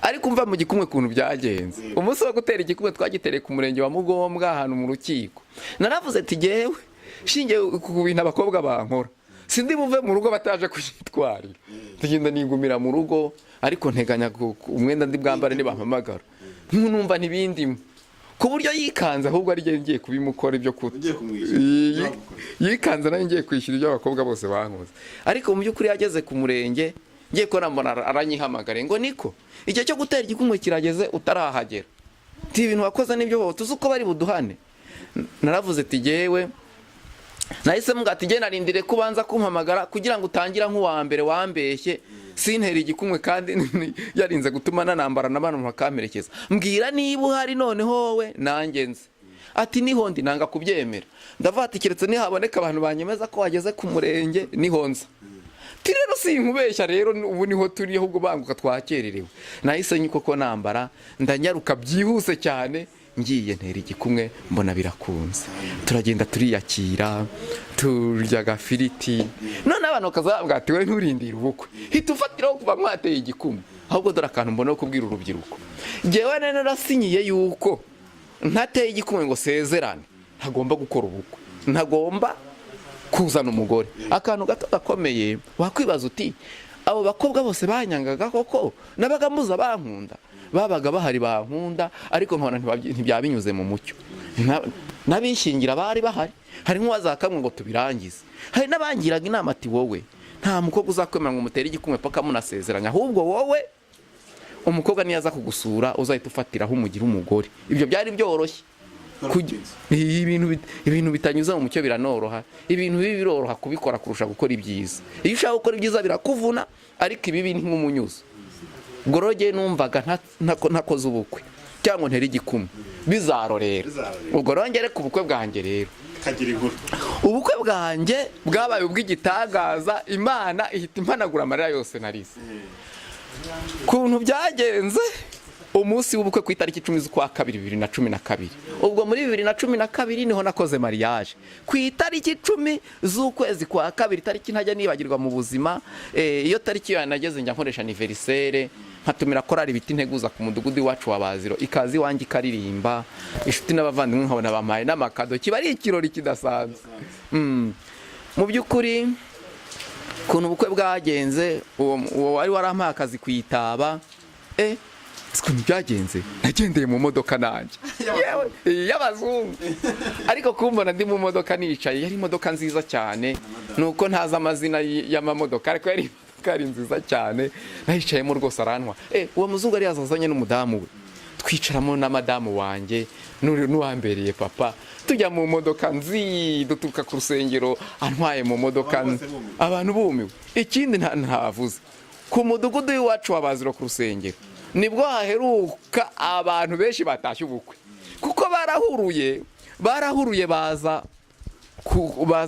Ariko umva mu gikumwe kuntu byagenze. Umunsi wo gutera igikumwe twagitereye ku murenge wa Mugombwa ahantu mu rukiko. Naravuze ati jewe shinge ku bintu abakobwa bankora, sindi buve mu rugo bataje kuyitwarira. Tugenda ningumira mu rugo, ariko nteganya umwenda ndi bwambare nibampamagara. Numva nibindimo ku buryo yikanze, ahubwo ari ngiye kubimukora ibyo yikanze nayo ngiye kwishyura ibyo abakobwa bose bankoze. Ariko mu by'ukuri yageze ku murenge, ngiye ko nambona aranyihamagare ngo niko igihe cyo gutera igikumwe kirageze utarahagera, ti ibintu wakoze n'ibyo tuzi uko bari buduhane. Naravuze ati jewe nahise mugati je narindire kubanza kumpamagara kugira ngo utangira nk'uwa mbere wambeshye sintera igikumwe, kandi yarinze gutuma nanambara n'abantu bakamerekeza. Mbwira niba uhari noneho wowe nanjye nzi. Ati niho ndi nanga kubyemera. Ndavata kiretse nihaboneka abantu banyemeza ko wageze ku murenge nihonza. Rero sinkubeshya rero ubu niho turi, ahubwo banguka twakererewe. Nahise nyiko nambara ndanyaruka byihuse cyane, ngiye ntera igikumwe mbona birakunze. Turagenda turiyakira, turya gafiriti. None abantu bakazabwira ati we nturindira ubukwe, hita ufatiraho kuva mwateye igikumwe. Ahubwo dore akantu mbona ko kubwira urubyiruko, jewe nene narasinyiye yuko ntateye igikumwe ngo sezerane ntagomba gukora ubukwe, ntagomba kuzana umugore. Akantu gato gakomeye wakwibaza uti abo bakobwa bose banyangaga koko nabaga muza bankunda, babaga bahari bankunda, ariko nkona ntibyabinyuze mu mucyo. Nabishingira bari bahari, hari nk'uwazakamwe ngo tubirangize, hari n'abangiraga inama ati wowe nta mukobwa uzakwemera ngo umutere igikumwe paka munasezeranya, ahubwo wowe umukobwa niyaza kugusura uzahita ufatiraho umugira umugore. Ibyo byari byoroshye. Ibintu bitanyuze mu mucyo biranoroha, ibintu bibi biroroha kubikora kurusha gukora ibyiza. Iyo ushaka gukora ibyiza birakuvuna, ariko ibibi ni nk'umunyuzo. Goroge numvaga ntakoze ubukwe cyangwa ntera igikumwe bizarorera. Ubwo rongere ku bukwe bwanjye rero kagira inkuru. Ubukwe bwanjye bwabaye ubw'igitagaza, Imana ihita impanagura amarira yose narize. Kuntu byagenze, umunsi w'ubukwe ku itariki 10 z'ukwa 2012. Ubwo muri 2012 niho nakoze mariage. Ku itariki 10 z'ukwezi kwa 2, itariki ntajya nibagirwa mu buzima. Iyo tariki yanageze njya nkoresha anniversaire, nkatumira korari biti nteguza ku mudugudu wacu wa Baziro, ikazi wanjye ikaririmba, inshuti n'abavandimwe nkabona bamaye n'amakado, kiba ari ikirori kidasanzwe. Mu by'ukuri kuntu ubukwe bwagenze, uwo wari warampaye akazi kwitaba, sikuntu byagenze nagendeye mu modoka nanjye y'abazungu, ariko kumbona ndi mu modoka nicaye, yari imodoka nziza cyane, nuko ntazi amazina y'amamodoka, ariko yari imodoka nziza cyane, nayicayemo rwose arantwa. Uwo muzungu yari yazazanye n'umudamu we, twicaramo na madamu wanjye n'uwambereye papa, tujya mu modoka duturuka ku rusengero antwaye mu modoka, abantu bumiwe. Ikindi ntavuze, ku mudugudu w'iwacu wa Baziro ku rusengero nibwo haheruka abantu benshi batashye ubukwe, kuko barahuruye baza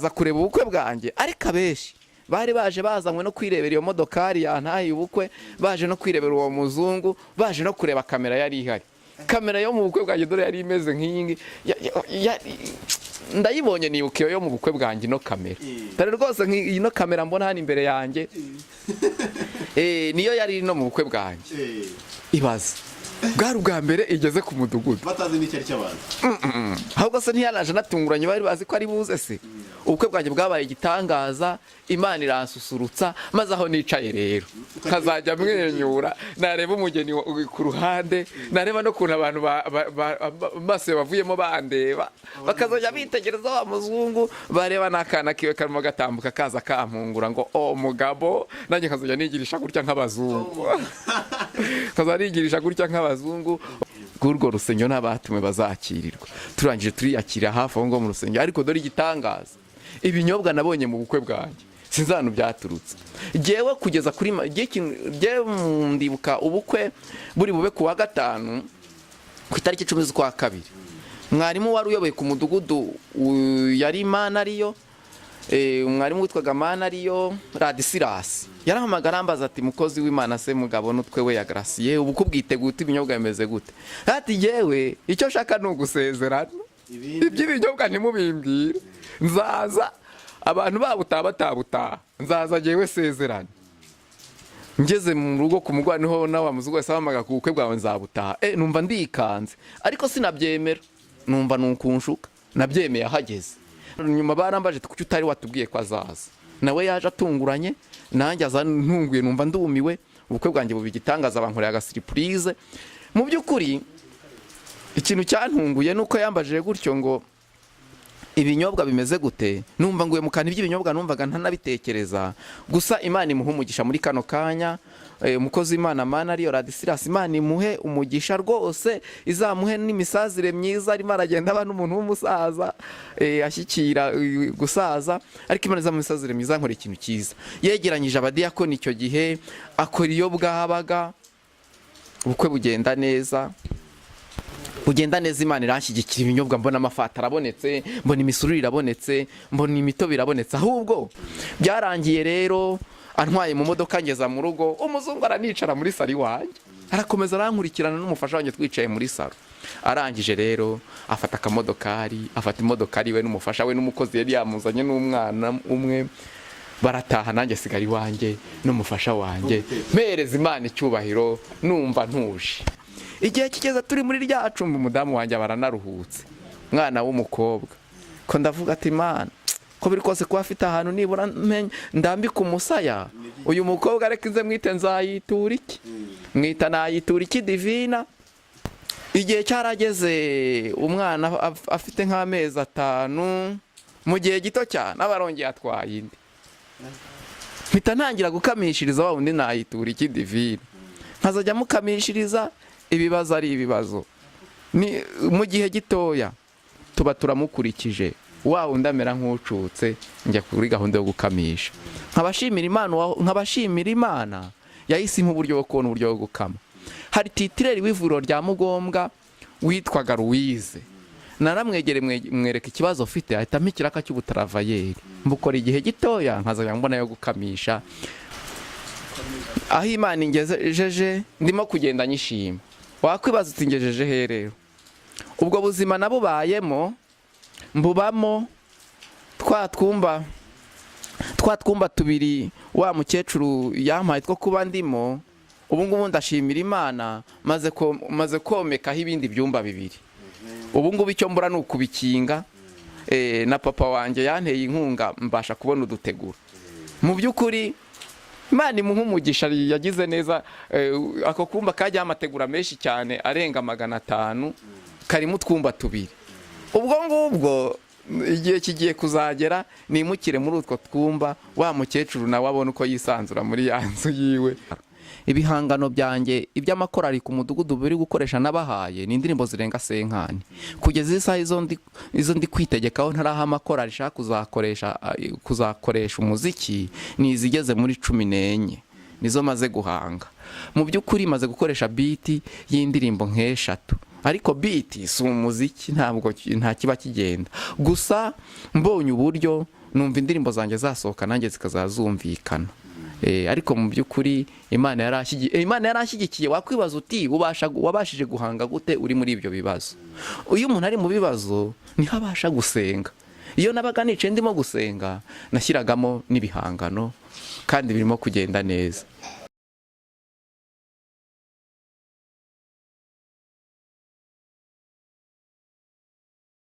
kureba ubukwe bwanjye, ariko abenshi bari baje bazanywe no kwirebera iyo modokari yantaye ubukwe, baje no kwirebera uwo muzungu, baje no kureba kamera yari ihari. Kamera yo mu bukwe bwanjye dore yari imeze nk'iyingi, ndayibonye nibukiye yo mu bukwe bwanjye ino kamera. Dore rwose ino kamera mbona hano imbere yanjye niyo yari no mu bukwe bwanjye. Ibaze bwari ubwa mbere igeze ku mudugudu batazi n'icyari cy'abantu, ahubwo se ntiyanaje natunguranye, bari bazi ko ari buze se. Ubukwe bwanjye bwabaye igitangaza, Imana iransusurutsa, maze aho nicaye rero nkazajya mwenyura, nareba umugeni ku ruhande, nareba no kuntu abantu maso bavuyemo bandeba, bakazajya bitegereza wa muzungu, bareba n'akana kiwe karimo gatambuka kaza kampungura ngo mugabo, nanjye nkazajya nigirisha gutya nk'abazungu nkazanigirisha gutya nk'abazungu. Urwo rusengero n'abatume bazakirirwa, turangije turiyakira hafi aho ngo mu rusengero. Ariko dore igitangaza, ibinyobwa nabonye mu bukwe bwanjye sinzi ahantu byaturutse. Jewe kugeza kuri ndibuka ubukwe buri bube ku wa gatanu ku itariki 10 z'ukwa kabiri. Mwarimu wari uyoboye ku mudugudu yari Imana ariyo, umwarimu witwaga Mana ariyo Radisirasi, yarahamagara ambaza ati mukozi w'Imana se mugabo n'utwe we ya Gracie, ubu kubwiteguta ibinyobwa bimeze gute? Ati yewe icyo shaka ni ugusezerana, iby'ibinyobwa ntimubimbwire, nzaza abantu babutaha nzaza jewe sezerana. Ngeze mu rugo ku mugwa niho nawe muzungu wese abamaga ku bukwe bwawe nzabutaha. Numva ndikanze ariko sinabyemera, numva nukunshuka, nabyemeye ahageze. Nyuma barambaje kuki utari watubwiye ko azaza, nawe yaje atunguranye, nanjye aza ntunguye, numva ndumiwe. Ubukwe bwanjye bubi gitangaza, bankoreye agasiripurize. Mu by'ukuri ikintu cyantunguye nuko yambajije gutyo ngo ibinyobwa bimeze gute, numva nguye mu kantu by'ibinyobwa, numvaga ntanabitekereza. Gusa Imana imuhe umugisha muri kano kanya, umukozi w'Imana Mana ariyo Radisirasi, Imana imuhe umugisha rwose, izamuhe n'imisazire myiza, arimo aragenda aba n'umuntu w'umusaza ashyikira gusaza, ariko Imana izamuhe imisazire myiza. Nkora ikintu cyiza, yegeranyije abadiyakoni icyo gihe, akora iyo bwabaga, ubukwe bugenda neza. Imana iranshyigikira, ibinyobwa mbona amafata arabonetse, mbona imisururu irabonetse, mbona imitobe irabonetse. Ahubwo byarangiye rero antwaye mu modoka ngeza mu rugo, umuzungu aranicara muri sari wanjye, arakomeza arankurikirana n'umufasha wanjye twicaye muri saro. Arangije rero afata imodokari we n'umufasha we n'umukozi yari yamuzanye n'umwana umwe, barataha, nanjye sigara iwanjye n'umufasha wanjye, mpereza Imana icyubahiro, numva ntuje. Igihe kigeze turi muri rya cumbi, umudamu wanjye baranaruhutse, mwana w'umukobwa, ko ndavuga ati Imana ko biri kose kuba afite ahantu nibura ndambika umusaya, uyu mukobwa ariko nze mwite nzayitura iki, mwita nayitura iki Divina. Igihe cyarageze, umwana afite nk'amezi 5, mu gihe gito cyane abarongeye atwaye indi, mpita ntangira gukamishiriza wa wundi nayitura iki Divina, nkazajya mukamishiriza. Ibibazo ari ibibazo, ni mu gihe gitoya tuba turamukurikije, wa wundi amera nk'ucutse, njya kuri gahunda yo gukamisha. nkabashimira Imana yahisemo uburyo bwo kubona uburyo bwo gukama. Hari titireri w'ivuriro rya Mugombwa witwaga Louise, naramwegere mwereka ikibazo ufite, ahita ikiraka cy'ubutaravayeri, mbukora igihe gitoya nkazajya mbona yo gukamisha. Aho Imana ingejeje ndimo kugenda nyishima. Wakwibaza uti ngejeje he rero? Ubwo buzima nabubayemo, mbubamo twa twumba tubiri wa mukecuru yampaye two kuba ndimo. Ubu ngubu ndashimira Imana, maze komekaho ibindi byumba 2. Ubu ngubu icyo mbura nukubikinga, na papa wanjye yanteye inkunga mbasha kubona udutegura. Mu by'ukuri Imana imuhe umugisha, yagize neza. Ako kumba kajya amategura menshi cyane arenga 500, karimo utwumba 2. Ubwo ngubwo igihe kigiye kuzagera nimukire muri utwo twumba, wa mukecuru nawe abona uko yisanzura muri ya nzu yiwe. ibihangano byanjye iby'amakorari ku mudugudu biri gukoresha n'abahaye ni indirimbo zirenga senkani. Kugeza isaha izo ndi kwitegekaho ntaraha amakorari shaka kuzakoresha umuziki ni izigeze muri 14 nizo maze guhanga. Mu by'ukuri maze gukoresha beat y'indirimbo nk'eshatu, ariko beat si umuziki, nta kiba kigenda. Gusa mbonye uburyo numva indirimbo zanjye zasohoka nanjye zikazazumvikana. Ariko mu by'ukuri Imana yarashyigikiye. Wakwibaza uti wabashije guhanga gute uri muri ibyo bibazo? Iyo umuntu ari mu bibazo niho abasha gusenga. Iyo nabaga nicaye ndimo gusenga nashyiragamo n'ibihangano kandi birimo kugenda neza.